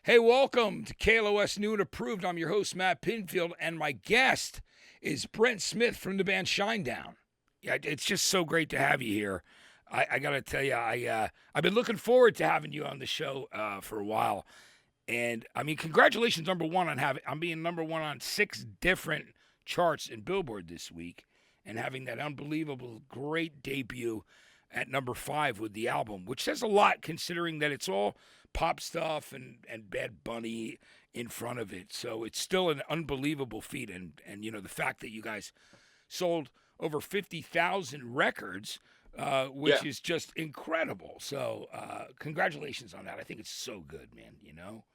Hey, welcome to KLOS New and Approved. I'm your host, Matt Pinfield, and my guest is Brent Smith from the band Shinedown. Yeah, it's just so great to have you here. I got to tell you, I've been looking forward to having you on the show for a while. And I mean, congratulations, number one, on being number one on 6 different charts in Billboard this week, and having that unbelievable, great debut at number 5 with the album, which says a lot considering that it's all pop stuff and Bad Bunny in front of it. So it's still an unbelievable feat. And you know, the fact that you guys sold over 50,000 records, which is just incredible. So congratulations on that. I think it's so good, man, you know?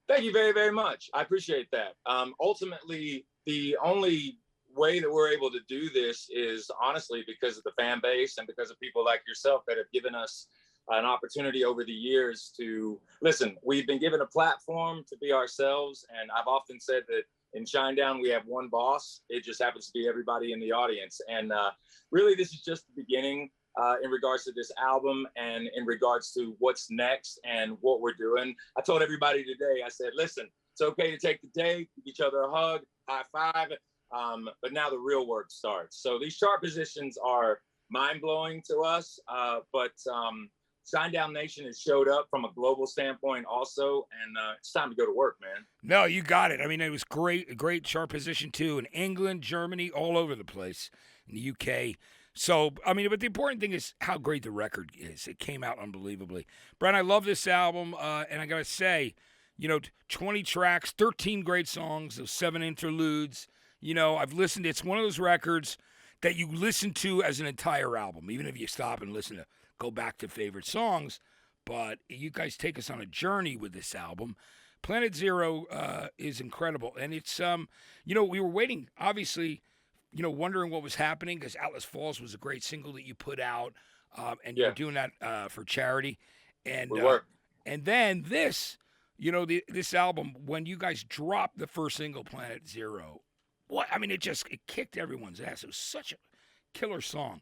Thank you very, very much. I appreciate that. Ultimately, the only way that we're able to do this is honestly because of the fan base and because of people like yourself that have given us an opportunity over the years to listen. We've been given a platform to be ourselves. And I've often said that in Shinedown, we have one boss. It just happens to be everybody in the audience. And really, this is just the beginning in regards to this album and in regards to what's next and what we're doing. I told everybody today, I said, listen, it's okay to take the day, give each other a hug, high five. But now the real work starts. So these chart positions are mind-blowing to us, but Shinedown Nation has showed up from a global standpoint also, and it's time to go to work, man. No, you got it. I mean, it was a great chart position too in England, Germany, all over the place, in the UK. So, I mean, but the important thing is how great the record is. It came out unbelievably. Brent, I love this album, and I got to say, you know, 20 tracks, 13 great songs, those 7 interludes. You know, I've listened. It's one of those records that you listen to as an entire album, even if you stop and go back to favorite songs. But you guys take us on a journey with this album. Planet Zero is incredible. And it's, you know, we were waiting, obviously, you know, wondering what was happening because Atlas Falls was a great single that you put out. And you're doing that for charity. And and then this, you know, this album, when you guys dropped the first single, Planet Zero, what I mean, it kicked everyone's ass. It was such a killer song.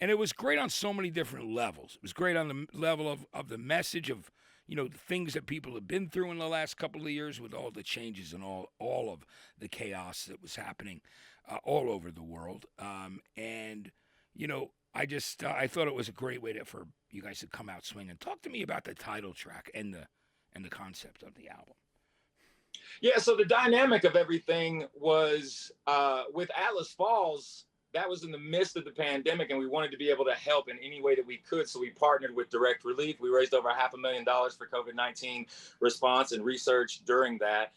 And it was great on so many different levels. It was great on the level of the message of, you know, the things that people have been through in the last couple of years with all the changes and all of the chaos that was happening all over the world. And, you know, I thought it was a great way for you guys to come out swinging. Talk to me about the title track and the concept of the album. Yeah, so the dynamic of everything was with Atlas Falls, that was in the midst of the pandemic, and we wanted to be able to help in any way that we could. So we partnered with Direct Relief. We raised over $500,000 for COVID-19 response and research during that.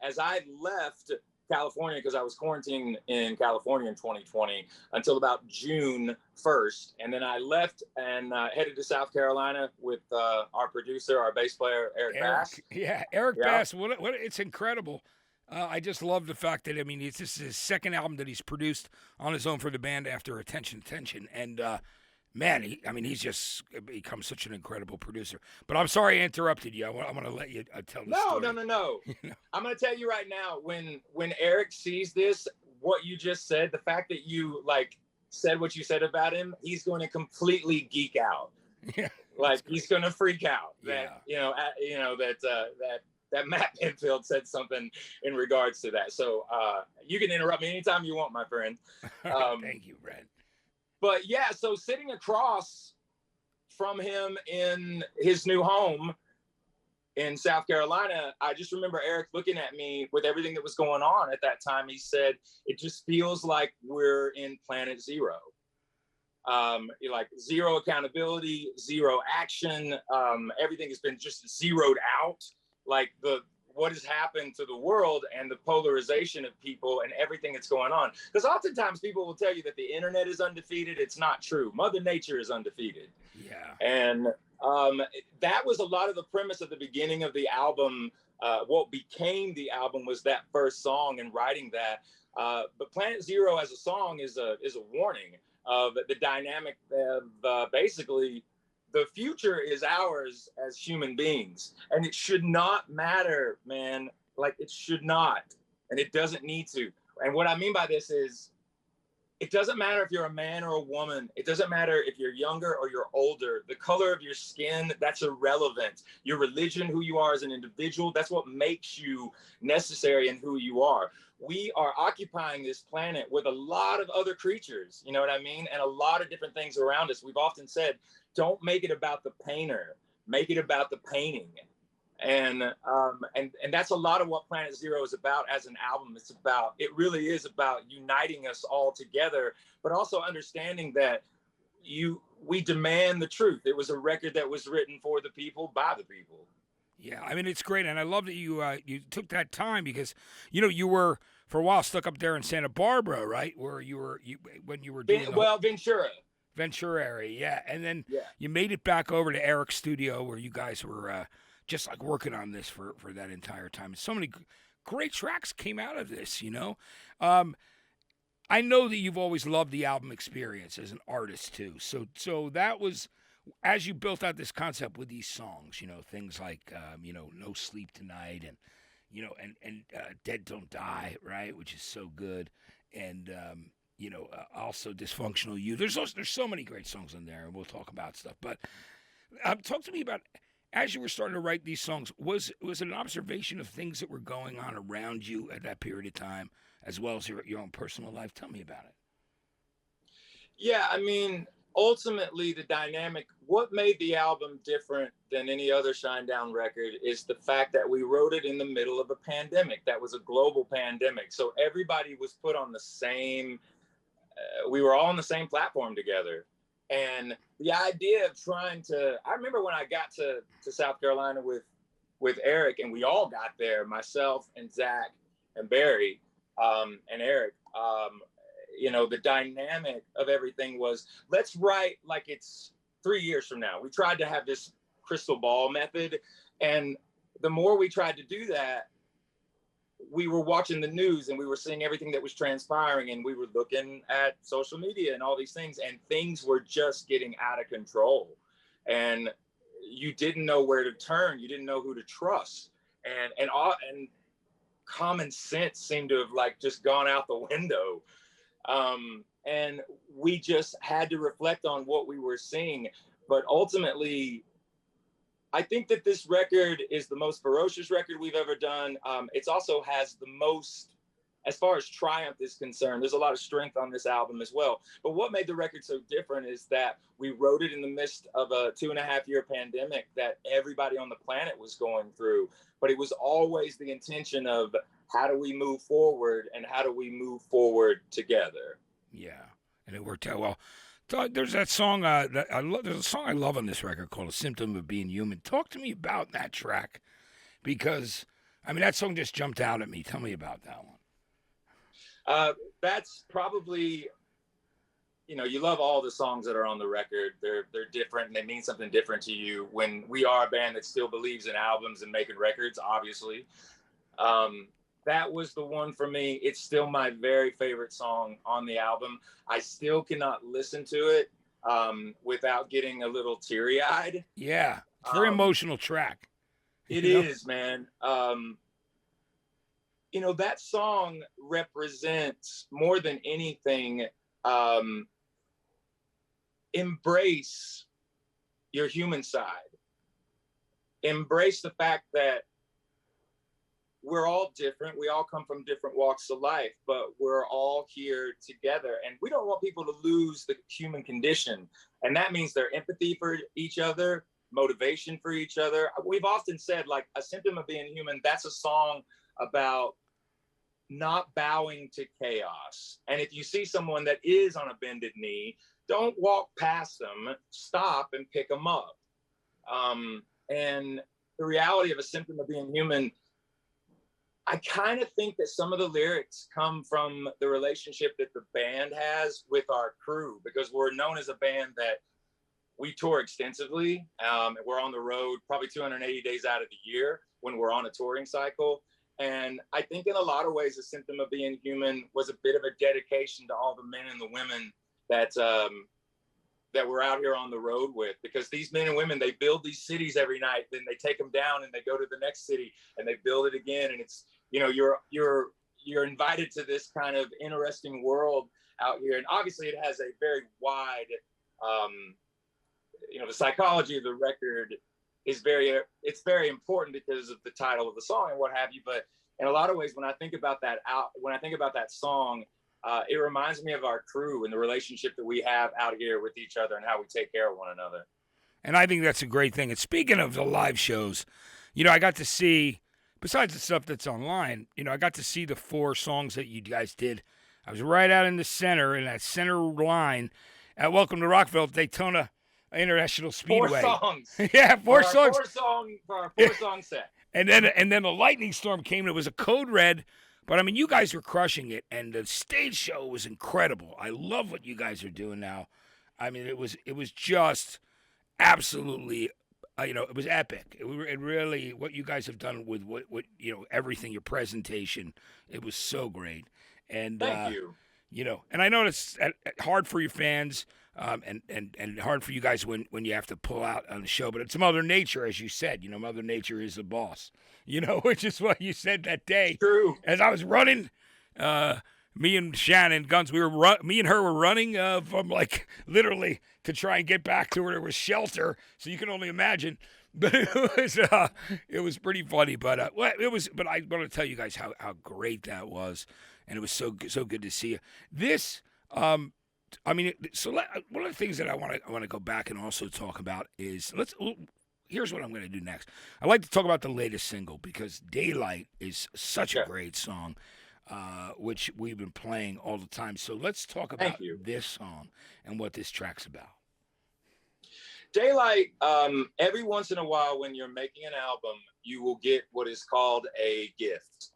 As I left California, because I was quarantined in California in 2020 until about June 1st. And then I left and headed to South Carolina with our producer, our bass player, Eric Bass. Yeah, Eric Bass. What it's incredible. I just love the fact that, I mean, this is his second album that he's produced on his own for the band after Attention. And, man, he's just become such an incredible producer. But I'm sorry I interrupted you. I want to let you tell the story. No. I'm going to tell you right now, when Eric sees this, what you just said, the fact that you, said what you said about him, he's going to completely geek out. Yeah. He's going to freak out that, yeah. That Matt Pinfield said something in regards to that. So you can interrupt me anytime you want, my friend. Thank you, Brent. But yeah, so sitting across from him in his new home in South Carolina, I just remember Eric looking at me with everything that was going on at that time. He said, it just feels like we're in Planet Zero. Zero accountability, zero action. Everything has been just zeroed out. What has happened to the world and the polarization of people and everything that's going on. Because oftentimes people will tell you that the internet is undefeated. It's not true. Mother Nature is undefeated. Yeah. And that was a lot of the premise at the beginning of the album. What became the album was that first song and writing that. But Planet Zero as a song is a warning of the dynamic of basically the future is ours as human beings, and it should not matter, man. It should not, and it doesn't need to. And what I mean by this is it doesn't matter if you're a man or a woman. It doesn't matter if you're younger or you're older. The color of your skin, that's irrelevant. Your religion, who you are as an individual, that's what makes you necessary in who you are. We are occupying this planet with a lot of other creatures, you know what I mean? And a lot of different things around us. We've often said, don't make it about the painter, make it about the painting. And that's a lot of what Planet Zero is about as an album. It really is about uniting us all together, but also understanding that we demand the truth. It was a record that was written for the people, by the people. Yeah, I mean, it's great, and I love that you took that time because, you were for a while stuck up there in Santa Barbara, right? Where when you were doing Ventura area, yeah, and then you made it back over to Eric's studio where you guys were just like working on this for that entire time. And so many great tracks came out of this, I know that you've always loved the album experience as an artist too. So that was, as you built out this concept with these songs, things like, No Sleep Tonight and, Dead Don't Die, right? Which is so good. And, also Dysfunctional You. There's so many great songs in there, and we'll talk about stuff. But talk to me about, as you were starting to write these songs, was it an observation of things that were going on around you at that period of time, as well as your own personal life? Tell me about it. Yeah, I mean, ultimately the dynamic, what made the album different than any other Shinedown record is the fact that we wrote it in the middle of a pandemic. That was a global pandemic. So everybody was put on the same, we were all on the same platform together. And the idea of I remember when I got to South Carolina with Eric, and we all got there, myself and Zach and Barry and Eric, the dynamic of everything was, let's write like it's 3 years from now. We tried to have this crystal ball method. And the more we tried to do that, we were watching the news and we were seeing everything that was transpiring, and we were looking at social media and all these things, and things were just getting out of control. And you didn't know where to turn. You didn't know who to trust. And common sense seemed to have like just gone out the window. And we just had to reflect on what we were seeing. But ultimately, I think that this record is the most ferocious record we've ever done. It also has the most, as far as triumph is concerned, there's a lot of strength on this album as well. But what made the record so different is that we wrote it in the midst of a 2.5-year pandemic that everybody on the planet was going through. But it was always the intention of, how do we move forward, and how do we move forward together? Yeah, and it worked out well. There's that song that I love. There's a song I love on this record called "A Symptom of Being Human." Talk to me about that track, because I mean that song just jumped out at me. Tell me about that one. That's probably, you love all the songs that are on the record. They're different, and they mean something different to you. When we are a band that still believes in albums and making records, obviously. That was the one for me. It's still my very favorite song on the album. I still cannot listen to it without getting a little teary-eyed. Yeah, it's a very emotional track. It is, man. That song represents more than anything, embrace your human side. Embrace the fact that we're all different. We all come from different walks of life, but we're all here together. And we don't want people to lose the human condition. And that means their empathy for each other, motivation for each other. We've often said, like, A Symptom of Being Human, that's a song about not bowing to chaos. And if you see someone that is on a bended knee, don't walk past them, stop and pick them up. And the reality of A Symptom of Being Human, I kind of think that some of the lyrics come from the relationship that the band has with our crew, because we're known as a band that we tour extensively. We're on the road probably 280 days out of the year when we're on a touring cycle. And I think in a lot of ways, A Symptom of Being Human was a bit of a dedication to all the men and the women that we're out here on the road with, because these men and women, they build these cities every night, then they take them down and they go to the next city and they build it again. And it's, you're invited to this kind of interesting world out here. And obviously it has a very wide, the psychology of the record is it's very important because of the title of the song and what have you. But in a lot of ways, when I think about that song, it reminds me of our crew and the relationship that we have out here with each other and how we take care of one another. And I think that's a great thing. And speaking of the live shows, I got to see, besides the stuff that's online, I got to see the 4 songs that you guys did. I was right out in the center, in that center line at Welcome to Rockville, Daytona International Speedway. 4 songs. Yeah, 4 songs. For our 4-song set. And then the lightning storm came, and it was a code red. But, I mean, you guys were crushing it, and the stage show was incredible. I love what you guys are doing now. I mean, it was just absolutely, it was epic. It really, what you guys have done with what everything, your presentation, it was so great. And thank you. And I know it's hard for your fans, and hard for you guys when you have to pull out on the show, but it's Mother Nature, as you said. Mother Nature is the boss. Which is what you said that day. True. As I was running, me and Shannon Guns, me and her were running from literally to try and get back to where there was shelter. So you can only imagine. But it was pretty funny. But it was. But I want to tell you guys how great that was, and it was so good to see you. This, one of the things that I want to go back and also talk about is here's what I'm going to do next. I'd like to talk about the latest single because Daylight is such a great song, which we've been playing all the time. So let's talk about this song and what this track's about. Daylight, every once in a while when you're making an album, you will get what is called a gift.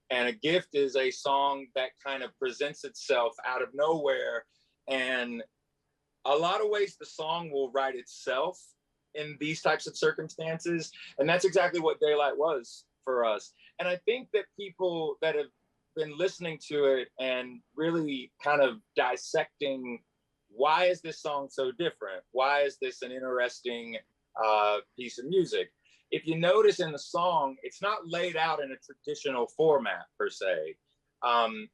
And a gift is a song that kind of presents itself out of nowhere. And a lot of ways the song will write itself in these types of circumstances. And that's exactly what Daylight was for us. And I think that people that have been listening to it and really kind of dissecting, why is this song so different? Why is this an interesting piece of music? If you notice in the song, it's not laid out in a traditional format per se.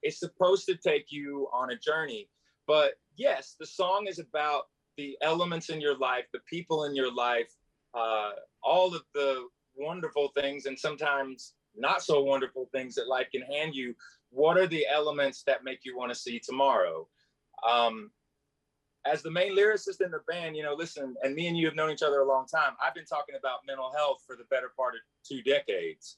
It's supposed to take you on a journey. But yes, the song is about the elements in your life, the people in your life, all of the wonderful things and sometimes not so wonderful things that life can hand you. What are the elements that make you want to see tomorrow? As the main lyricist in the band, listen, and me and you have known each other a long time. I've been talking about mental health for the better part of 2 decades.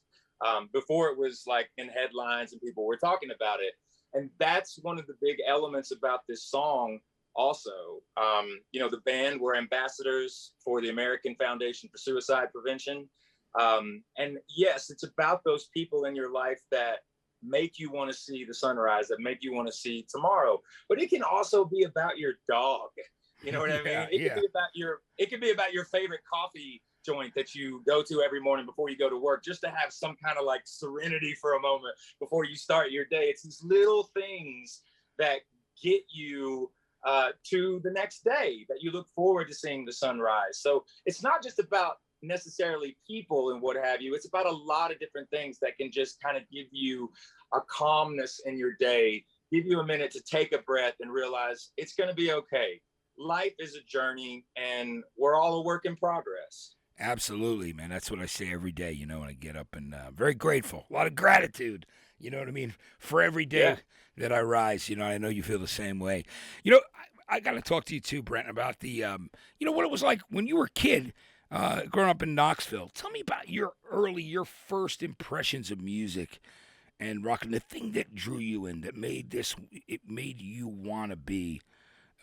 Before it was in headlines and people were talking about it. And that's one of the big elements about this song. Also, the band were ambassadors for the American Foundation for Suicide Prevention. And yes, it's about those people in your life that make you want to see the sunrise, that make you want to see tomorrow. But it can also be about your dog. You know what I mean? It could be about your favorite coffee joint that you go to every morning before you go to work, just to have some kind of serenity for a moment before you start your day. It's these little things that get you to the next day, that you look forward to seeing the sunrise. So it's not just about necessarily people and what have you. It's about a lot of different things that can just kind of give you a calmness in your day, give you a minute to take a breath and realize it's going to be okay. Life is a journey and we're all a work in progress. Absolutely, man. That's what I say every day, when I get up, and very grateful. A lot of gratitude, you know what I mean, for every day that I rise. I know you feel the same way. I got to talk to you too, Brent, about the, what it was like when you were a kid growing up in Knoxville. Tell me about your first impressions of music and rock, and the thing that drew you in, that made you want to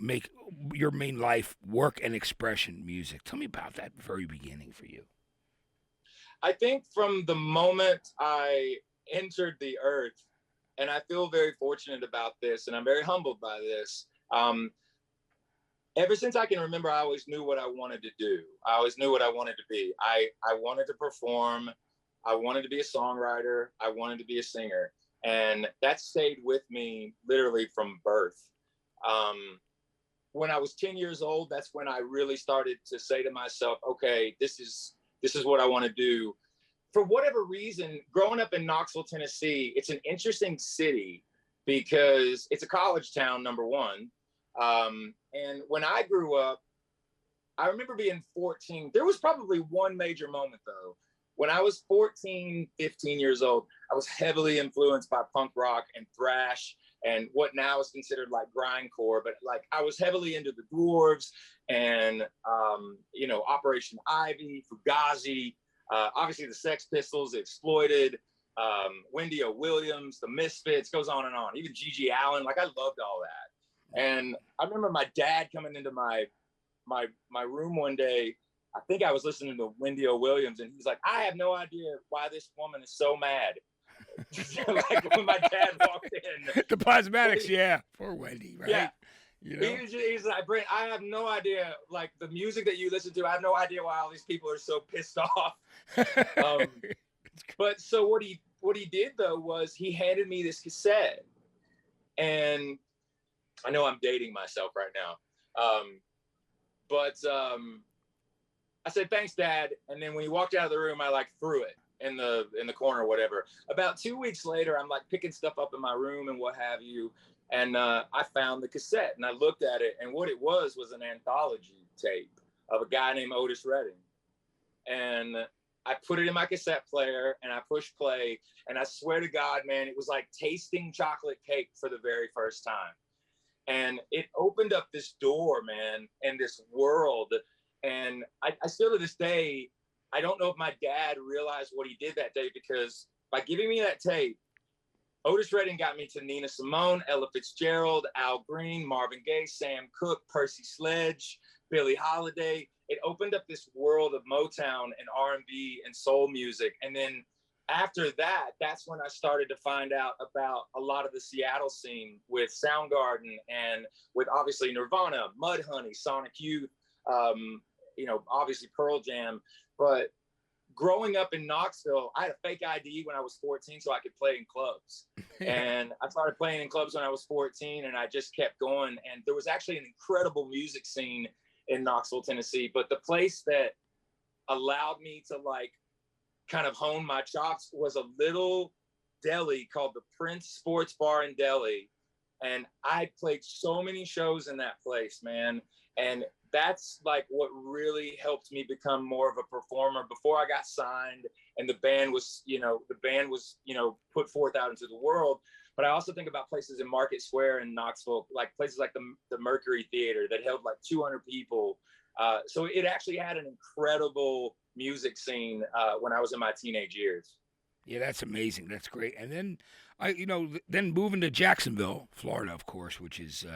make your main life work and expression music. Tell me about that very beginning for you. I think from the moment I entered the earth, and I feel very fortunate about this, and I'm very humbled by this. Ever since I can remember, I always knew what I wanted to do. I always knew what I wanted to be. I wanted to perform. I wanted to be a songwriter. I wanted to be a singer. And that stayed with me literally from birth. When I was 10 years old, that's when I really started to say to myself, okay, this is what I want to do. For whatever reason, growing up in Knoxville, Tennessee, it's an interesting city because it's a college town, number one. And when I grew up, I remember being 14. There was probably one major moment though. When I was 14, 15 years old, I was heavily influenced by punk rock and thrash and what now is considered like grindcore, but like I was heavily into the Dwarves and, you know, Operation Ivy, Fugazi, obviously the Sex Pistols, the Exploited, Wendy O. Williams, the Misfits, goes on and on. Even Gigi Allen, like I loved all that. And I remember my dad coming into my room one day. I think I was listening to Wendy O. Williams, and he's like, I have no idea why this woman is so mad. Like when my dad walked in. The Plasmatics, yeah. Poor Wendy, right? Yeah. You know? He's like, Brent, I have no idea, like the music that you listen to, I have no idea why all these people are so pissed off. But so what he did though was he handed me this cassette, and I know I'm dating myself right now. But I said, thanks, Dad. And then when he walked out of the room, I like threw it in the corner or whatever. About 2 weeks later, I'm like picking stuff up in my room and what have you. And I found the cassette and I looked at it, and what it was an anthology tape of a guy named Otis Redding. And I put it in my cassette player and I pushed play, and I swear to God, man, it was like tasting chocolate cake for the very first time. And it opened up this door, man, and this world. And I still to this day, I don't know if my dad realized what he did that day, because by giving me that tape, Otis Redding got me to Nina Simone, Ella Fitzgerald, Al Green, Marvin Gaye, Sam Cooke, Percy Sledge, Billie Holiday. It opened up this world of Motown and R&B and soul music. And then after that, that's when I started to find out about a lot of the Seattle scene with Soundgarden and with obviously Nirvana, Mudhoney, Sonic Youth, you know, obviously Pearl Jam. But growing up in Knoxville, I had a fake ID when I was 14 so I could play in clubs. And I started playing in clubs when I was 14, and I just kept going. And there was actually an incredible music scene in Knoxville, Tennessee. But the place that allowed me to like kind of hone my chops was a little deli called the Prince Sports Bar and Deli. And I played so many shows in that place, man. And that's like what really helped me become more of a performer before I got signed and the band was, you know, put forth out into the world. But I also think about places in Market Square in Knoxville, like places like the Mercury Theater that held like 200 people. So it actually had an incredible music scene when I was in my teenage years. Yeah, that's amazing. That's great. And then then moving to Jacksonville, Florida, of course, which is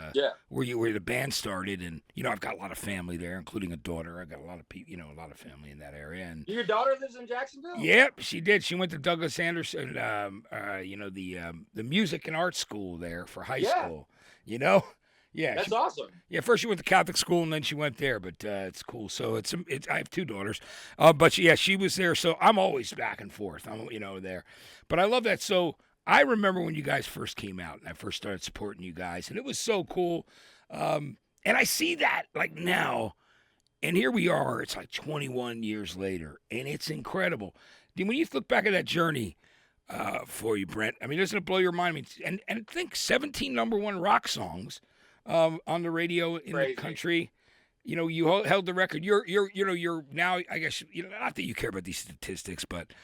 where the band started. And I've got a lot of family there, including a daughter. I got a lot of people, a lot of family in that area. And your daughter lives in Jacksonville? Yep, she did. She went to Douglas Anderson, the music and art school there for high school. Yeah, that's awesome. Yeah, first she went to Catholic school and then she went there, but it's cool. So it's I have two daughters, but she was there. So I'm always back and forth. I'm there, but I love that. So I remember when you guys first came out and I first started supporting you guys, and it was so cool. And I see that like now, and here we are. It's like 21 years later, and it's incredible. When you look back at that journey for you, Brent, I mean, doesn't it blow your mind? I mean, and think 17 #1 rock songs. On the radio in the country, you held the record. You're now, I guess, not that you care about these statistics, but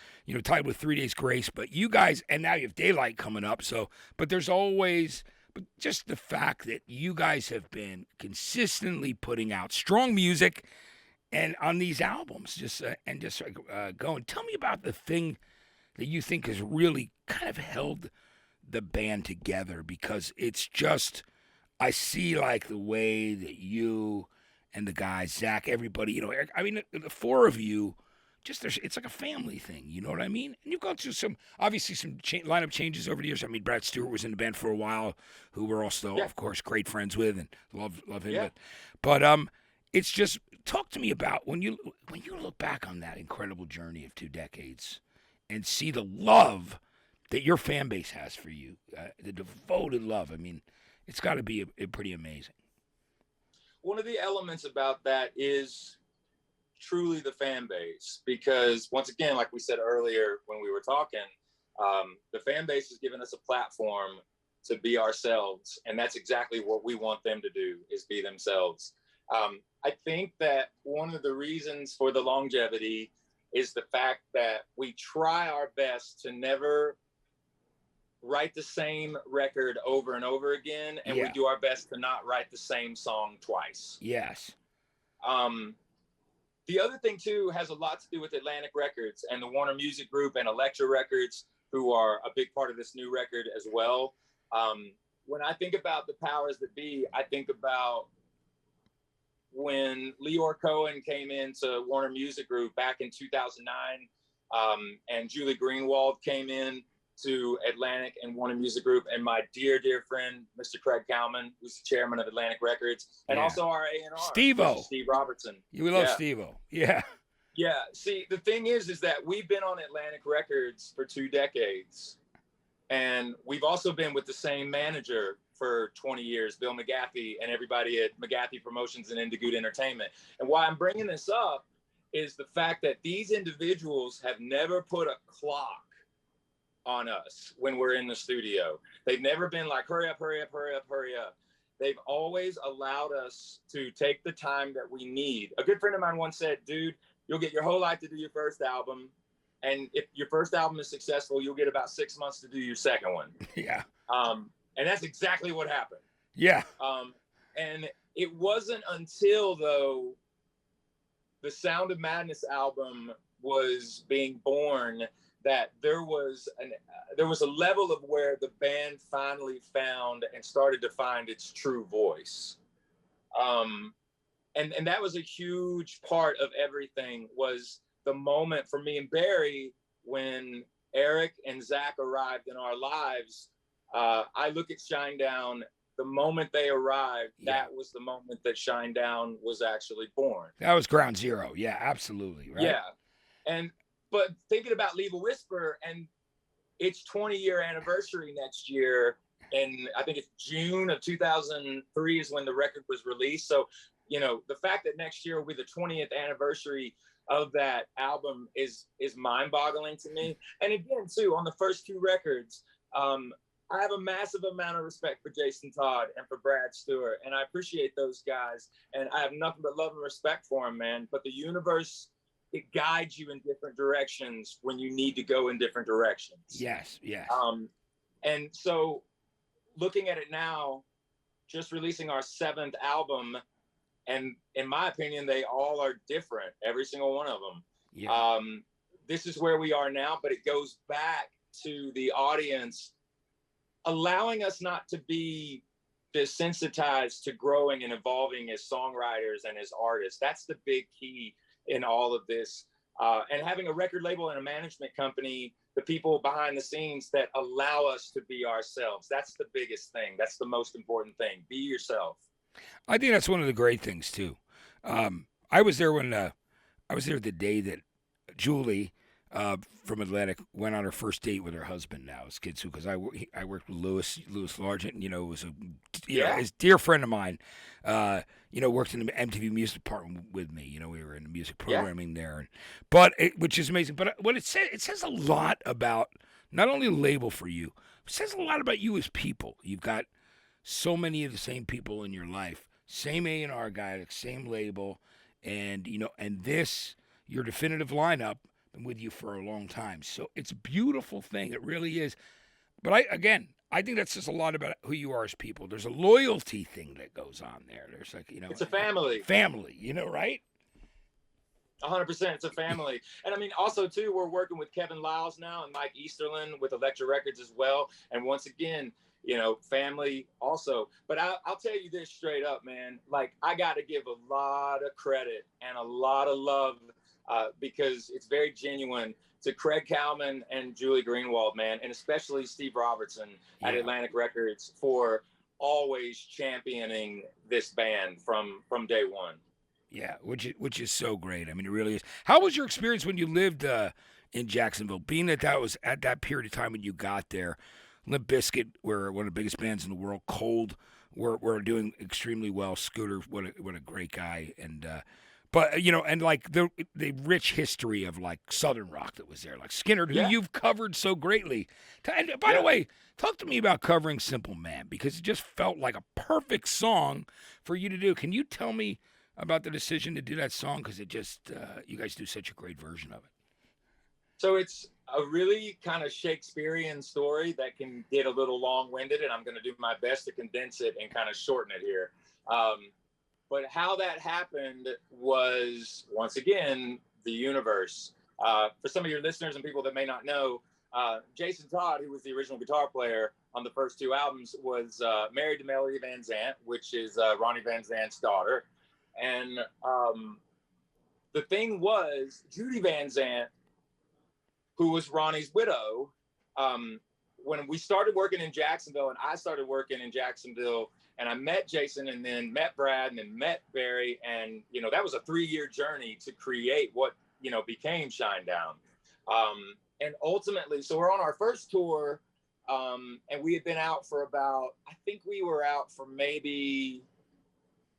tied with 3 Days Grace. But you guys, and now you have Daylight coming up. So, but there's always, but just the fact that you guys have been consistently putting out strong music, and on these albums, going. Tell me about the thing that you think has really kind of held the band together, because it's just. I see like the way that you and the guys, Zach, everybody, Eric, I mean, the four of you, it's like a family thing. You know what I mean? And you've gone through some lineup changes over the years. I mean, Brad Stewart was in the band for a while, who we're also, of course, great friends with and love him. Yeah. But it's just, talk to me about when you look back on that incredible journey of 2 decades and see the love that your fan base has for you, the devoted love. I mean, it's got to be pretty amazing. One of the elements about that is truly the fan base, because once again, like we said earlier when we were talking, the fan base has given us a platform to be ourselves. And that's exactly what we want them to do, is be themselves. I think that one of the reasons for the longevity is the fact that we try our best to never write the same record over and over again, and we do our best to not write the same song twice. Yes. The other thing too has a lot to do with Atlantic Records and the Warner Music Group and Elektra Records, who are a big part of this new record as well. When I think about the powers that be, I think about when Leor Cohen came into Warner Music Group back in 2009, and Julie Greenwald came in to Atlantic and Warner Music Group, and my dear friend, Mr. Craig Cowman, who's the chairman of Atlantic Records, and also our A&R, Steve-O. Steve Robertson. You love Steve-O. Yeah. Yeah. See, the thing is that we've been on Atlantic Records for 2 decades, and we've also been with the same manager for 20 years, Bill McGaffey, and everybody at McGaffey Promotions and Into Good Entertainment. And why I'm bringing this up is the fact that these individuals have never put a clock on us when we're in the studio. They've never been like, hurry up, hurry up, hurry up, hurry up. They've always allowed us to take the time that we need. A good friend of mine once said, dude, you'll get your whole life to do your first album. And if your first album is successful, you'll get about 6 months to do your second one. Yeah. And that's exactly what happened. Yeah. And it wasn't until, though, the Sound of Madness album was being born that there was a level of where the band finally found and started to find its true voice. And that was a huge part of everything, was the moment for me and Barry when Eric and Zach arrived in our lives. I look at Shinedown, the moment they arrived, that was the moment that Shinedown was actually born. That was ground zero. Yeah, absolutely. Right? Yeah. But thinking about Leave a Whisper, and its 20-year anniversary next year, and I think it's June of 2003 is when the record was released. So, you know, the fact that next year will be the 20th anniversary of that album is mind-boggling to me. And again, too, on the first 2 records, I have a massive amount of respect for Jason Todd and for Brad Stewart, and I appreciate those guys, and I have nothing but love and respect for them, man. But the universe, it guides you in different directions when you need to go in different directions. Yes, yes. And so looking at it now, just releasing our 7th album, and in my opinion, they all are different, every single one of them. Yeah. This is where we are now, but it goes back to the audience allowing us not to be desensitized to growing and evolving as songwriters and as artists. That's the big key in all of this. And having a record label and a management company, the people behind the scenes that allow us to be ourselves. That's the biggest thing. That's the most important thing. Be yourself. I think that's one of the great things too. I was there the day that Julie from Atlantic went on her first date with her husband now as kids, because I worked with Louis Largent, you know, was his dear friend of mine, worked in the MTV music department with me. You know, we were in the music programming there, which is amazing. But what it says a lot about not only the label for you, it says a lot about you as people. You've got so many of the same people in your life, same A&R guy, same label, and this, your definitive lineup, been with you for a long time. So it's a beautiful thing. It really is. But I think that's just a lot about who you are as people. There's a loyalty thing that goes on there. There's it's a family. Family, right? 100%. It's a family. And I mean, also too, we're working with Kevin Lyles now and Mike Easterlin with Elektra Records as well. And once again, family also. But I'll tell you this straight up, man. Like, I got to give a lot of credit and a lot of love because it's very genuine to Craig Cowman and Julie Greenwald, man, and especially Steve Robertson at Atlantic Records for always championing this band from day one. Yeah, which is so great. I mean, it really is. How was your experience when you lived in Jacksonville? Being that was at that period of time when you got there, Limp Bizkit were one of the biggest bands in the world. Cold were doing extremely well. Scooter, what a great guy. And But and like the rich history of like Southern rock that was there, like Skinner, who Yeah. you've covered so greatly. And by the way, talk to me about covering Simple Man, because it just felt like a perfect song for you to do. Can you tell me about the decision to do that song? Because it just you guys do such a great version of it. So it's a really kind of Shakespearean story that can get a little long-winded, and I'm going to do my best to condense it and kind of shorten it here. But how that happened was, once again, the universe. For some of your listeners and people that may not know, Jason Todd, who was the original guitar player on the first two albums, was married to Melody Van Zant, which is Ronnie Van Zant's daughter. And the thing was, Judy Van Zant, who was Ronnie's widow, when we started working in Jacksonville, and I started working in Jacksonville, and I met Jason, and then met Brad, and then met Barry, and that was a 3-year journey to create what became Shinedown. And ultimately, so we're on our first tour, and we had been out for about, I think we were out for maybe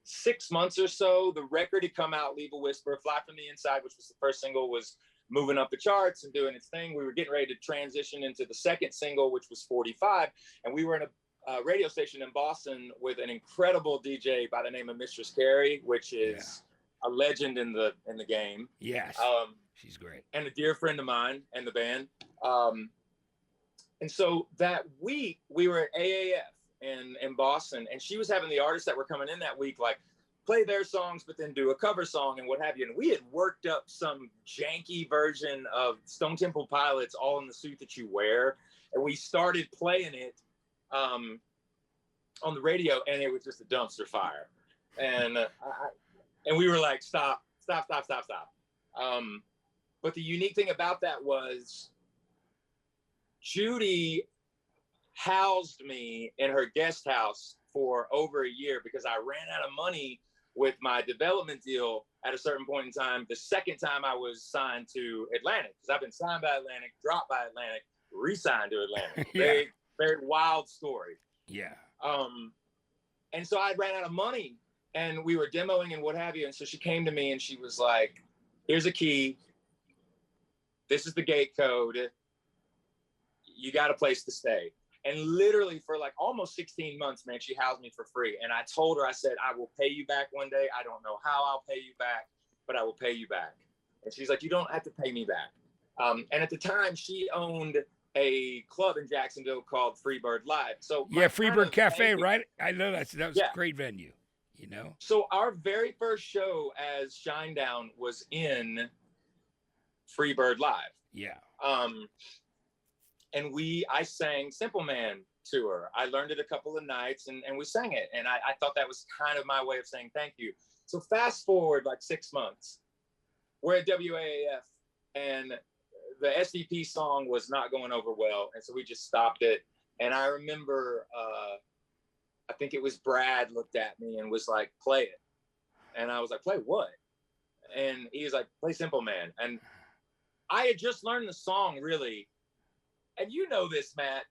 6 months or so. The record had come out, Leave a Whisper, Fly from the Inside, which was the first single, was moving up the charts and doing its thing. We were getting ready to transition into the second single, which was 45. And we were in a radio station in Boston with an incredible DJ by the name of Mistress Carey, which is a legend in the game. Yes, she's great. And a dear friend of mine and the band. And so that week we were at AAF in Boston, and she was having the artists that were coming in that week, like, play their songs, but then do a cover song and what have you. And we had worked up some janky version of Stone Temple Pilots, All in the Suit That You Wear. And we started playing it on the radio, and it was just a dumpster fire. And and we were like, stop. But the unique thing about that was Judy housed me in her guest house for over a year because I ran out of money with my development deal at a certain point in time. The second time I was signed to Atlantic, because I've been signed by Atlantic, dropped by Atlantic, re-signed to Atlantic. Very, very wild story. Yeah. And so I ran out of money, and we were demoing and what have you. And so she came to me and she was like, here's a key. This is the gate code. You got a place to stay. And literally for like almost 16 months, man, she housed me for free. And I told her, I said, I will pay you back one day. I don't know how I'll pay you back, but I will pay you back. And she's like, you don't have to pay me back. And at the time, she owned a club in Jacksonville called Freebird Live. So Freebird Cafe, right? I know that was a great venue, So our very first show as Shinedown was in Freebird Live. Yeah. And I sang Simple Man to her. I learned it a couple of nights and we sang it. And I thought that was kind of my way of saying thank you. So fast forward like 6 months, we're at WAAF and the SDP song was not going over well. And so we just stopped it. And I remember, I think it was Brad looked at me and was like, play it. And I was like, play what? And he was like, play Simple Man. And I had just learned the song really. And you know this, Matt,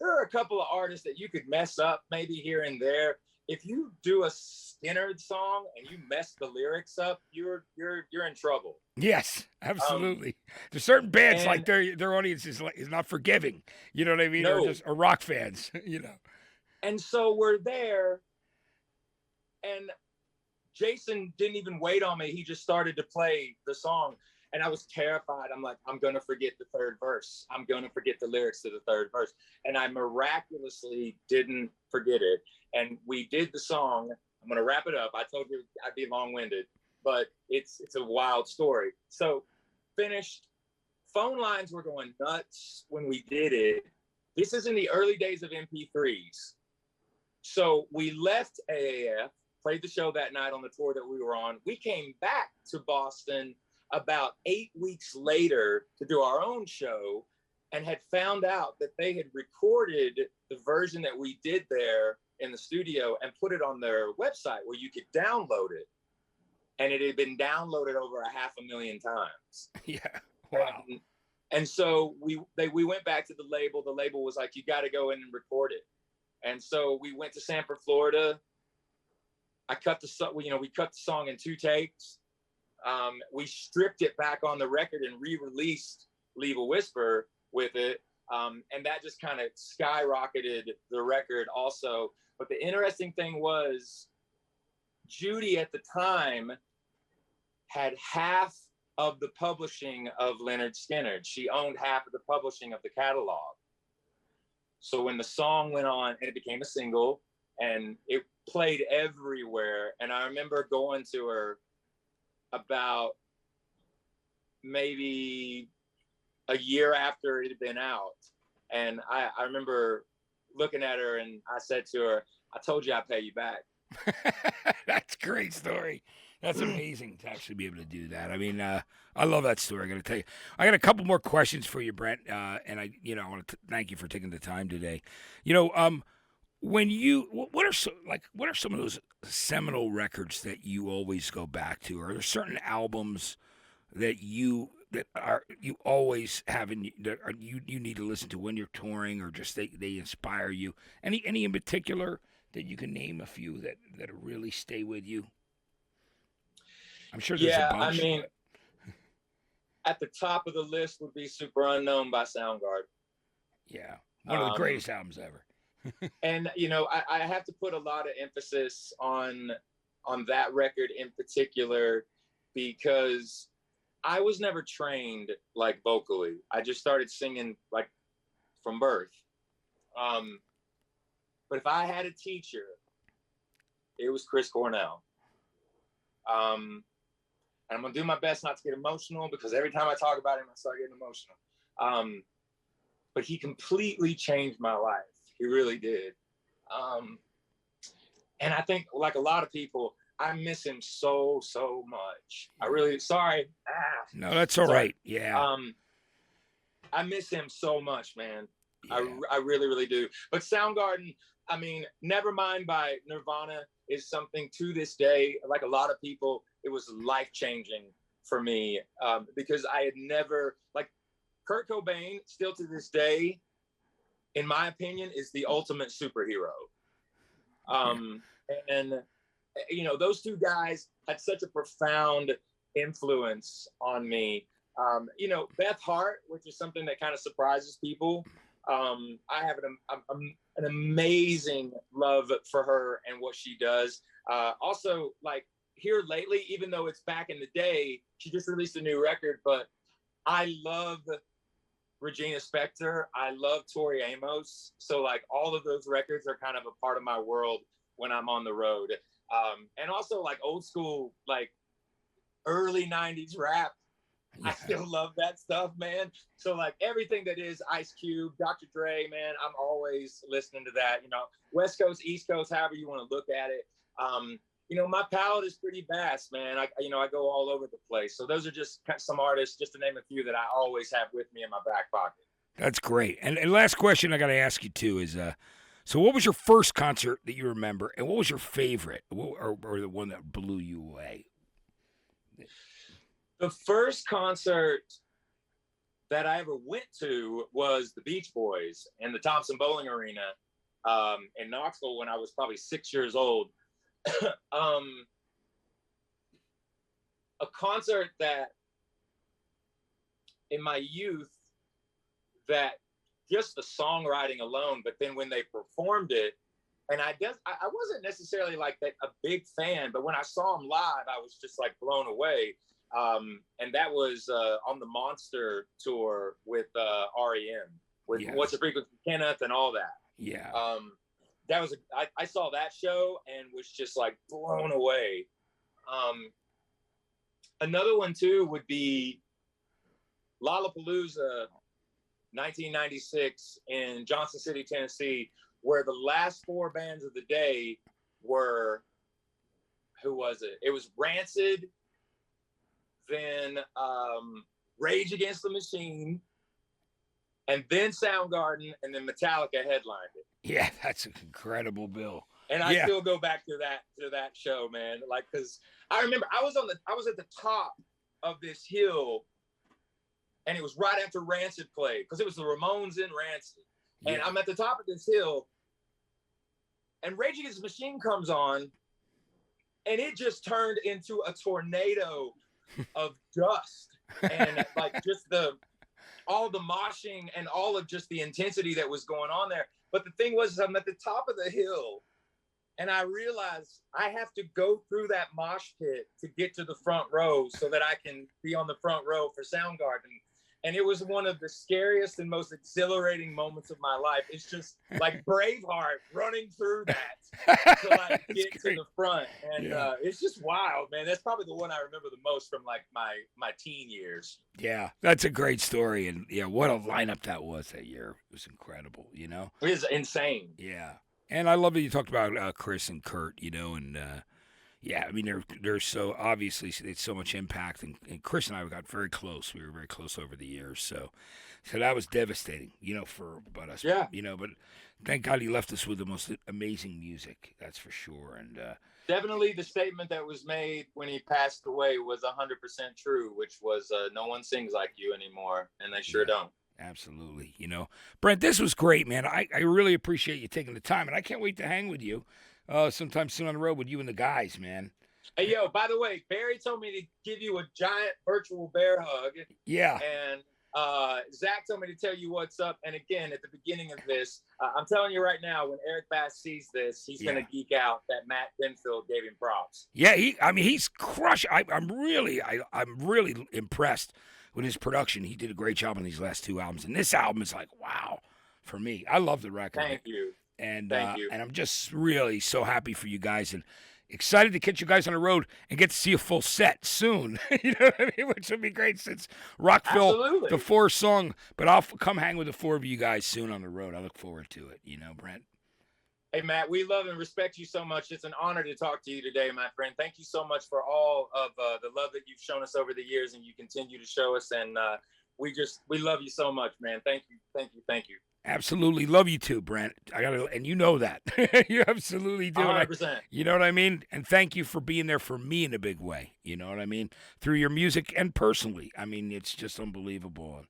there are a couple of artists that you could mess up maybe here and there. If you do a Skinner song and you mess the lyrics up, you're in trouble. Yes, absolutely. There's certain bands like their audience is not forgiving. You know what I mean? No. Or rock fans, And so we're there, and Jason didn't even wait on me. He just started to play the song. And I was terrified. I'm like, I'm going to forget the third verse. I'm going to forget the lyrics to the third verse. And I miraculously didn't forget it. And we did the song. I'm going to wrap it up. I told you I'd be long-winded, but it's a wild story. So finished. Phone lines were going nuts when we did it. This is in the early days of MP3s. So we left AAF, played the show that night on the tour that we were on. We came back to Boston about 8 weeks later to do our own show and had found out that they had recorded the version that we did there in the studio and put it on their website where you could download it. And it had been downloaded over 500,000 times. Yeah. Wow. And so we went back to the label. The label was like, you got to go in and record it. And so we went to Sanford, Florida. We cut the song in 2 takes. we stripped it back on the record and re-released Leave a Whisper with it. And that just kind of skyrocketed the record also. But the interesting thing was Judy at the time had half of the publishing of Lynyrd Skynyrd. She owned half of the publishing of the catalog. So when the song went on and it became a single and it played everywhere, and I remember going to her about maybe a year after it had been out. And I remember looking at her and I said to her, I told you I'd pay you back. That's a great story. That's amazing to actually be able to do that. I mean, I love that story. I got to tell you, I got a couple more questions for you, Brent. And I want to thank you for taking the time today. When what are some of those seminal records that you always go back to? Are there certain albums that you always have you need to listen to when you're touring, or just they inspire you? Any in particular that you can name a few that really stay with you? I'm sure there's a bunch. I mean, at the top of the list would be Super Unknown by Soundgarden. Yeah, one of the greatest albums ever. And I have to put a lot of emphasis on that record in particular, because I was never trained like vocally. I just started singing like from birth. But if I had a teacher, it was Chris Cornell. And I'm gonna do my best not to get emotional, because every time I talk about him, I start getting emotional. But he completely changed my life. He really did. And I think, like a lot of people, I miss him so much. Sorry. No, that's all right. Yeah. I miss him so much, man. Yeah. I really, really do. But Soundgarden, I mean, Nevermind by Nirvana is something to this day, like a lot of people, it was life-changing for me, because I had never, like, Kurt Cobain, still to this day, in my opinion, is the ultimate superhero. And those two guys had such a profound influence on me. Beth Hart, which is something that kind of surprises people. I have an amazing love for her and what she does. Also, like, here lately, even though it's back in the day, she just released a new record, but I love Regina Spektor. I love Tori Amos. So, like, all of those records are kind of a part of my world when I'm on the road. And also, like, old school, like, early 90s rap. Yeah. I still love that stuff, man. So, like, everything that is Ice Cube, Dr. Dre, man, I'm always listening to that. West Coast, East Coast, however you want to look at it. My palate is pretty vast, man. I go all over the place. So those are just some artists, just to name a few, that I always have with me in my back pocket. That's great. And last question I got to ask you too is, so what was your first concert that you remember, and what was your favorite, or the one that blew you away? The first concert that I ever went to was the Beach Boys in the Thompson Bowling Arena in Knoxville when I was probably 6 years old. A concert that in my youth, that just the songwriting alone, but then when they performed it, and I wasn't necessarily like that a big fan, but when I saw them live, I was just like blown away. And that was on the Monster tour with REM, with What's the Frequency, Kenneth, and all that. Yeah. That was I saw that show and was just like blown away. Another one too would be Lollapalooza 1996 in Johnson City, Tennessee, where the last four bands of the day were, who was it? It was Rancid, then Rage Against the Machine, and then Soundgarden, and then Metallica headlined it. Yeah, that's an incredible bill. And I still go back to that show, man. Like, because I remember I was at the top of this hill, and it was right after Rancid played, because it was the Ramones in Rancid. And I'm at the top of this hill, and Rage Against the Machine comes on, and it just turned into a tornado of dust and like just all the moshing and all of just the intensity that was going on there. But the thing was, I'm at the top of the hill and I realized I have to go through that mosh pit to get to the front row so that I can be on the front row for Soundgarden. And it was one of the scariest and most exhilarating moments of my life. It's just like Braveheart running through that to like get to the front. And it's just wild, man. That's probably the one I remember the most from like my teen years. Yeah, that's a great story. And yeah, what a lineup that was that year. It was incredible, you know? It was insane. Yeah. And I love that you talked about Chris and Kurt, you know, and yeah, I mean, they're so obviously it's so much impact, and Chris and I got very close. We were very close over the years, so that was devastating, you know, for us, you know. But thank God he left us with the most amazing music, that's for sure. And definitely, the statement that was made when he passed away was 100% true, which was no one sings like you anymore, and they sure don't. Absolutely, you know, Brent, this was great, man. I really appreciate you taking the time, and I can't wait to hang with you. Sometime soon on the road with you and the guys, man. Hey, yo, by the way, Barry told me to give you a giant virtual bear hug. Yeah. And Zach told me to tell you what's up. And again, at the beginning of this, I'm telling you right now, when Eric Bass sees this, he's going to geek out that Matt Pinfield gave him props. Yeah, he's crushed. I'm really impressed with his production. He did a great job on these last two albums. And this album is like, wow, for me. I love the record. Thank you. And Thank you. And I'm just really so happy for you guys and excited to get you guys on the road and get to see a full set soon. You know what I mean? Which would be great since Rockville, the 4-song. But I'll come hang with the 4 of you guys soon on the road. I look forward to it. You know, Brent. Hey, Matt, we love and respect you so much. It's an honor to talk to you today, my friend. Thank you so much for all of the love that you've shown us over the years and you continue to show us. And we love you so much, man. Thank you. Thank you. Thank you. Absolutely love you too, Brent. And you know that. You absolutely do. 100%. You know what I mean? And thank you for being there for me in a big way. You know what I mean? Through your music and personally. I mean, it's just unbelievable.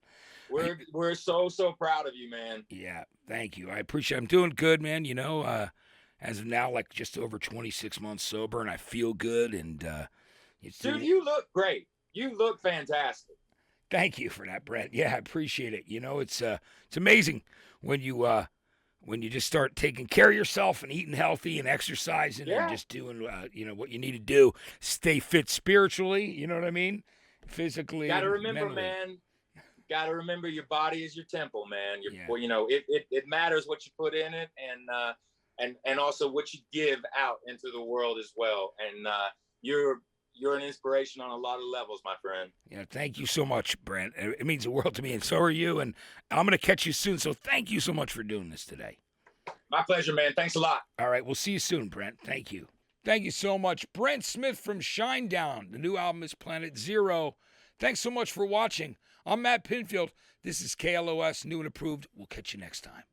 We're so proud of you, man. Yeah, thank you. I appreciate it. I'm doing good, man. You know, as of now, like just over 26 months sober, and I feel good. And dude, you look great. You look fantastic. Thank you for that, Brent. Yeah, I appreciate it. You know, it's amazing when you just start taking care of yourself and eating healthy and exercising and just doing you know what you need to do. Stay fit spiritually. You know what I mean? Physically. Got to remember, mentally. man. Got to remember your body is your temple, man. Well, you know, it matters what you put in it, and also what you give out into the world as well. And you're an inspiration on a lot of levels, my friend. Yeah, thank you so much, Brent. It means the world to me, and so are you. And I'm going to catch you soon, so thank you so much for doing this today. My pleasure, man. Thanks a lot. All right, we'll see you soon, Brent. Thank you. Thank you so much. Brent Smith from Shinedown. The new album is Planet Zero. Thanks so much for watching. I'm Matt Pinfield. This is KLOS, new and approved. We'll catch you next time.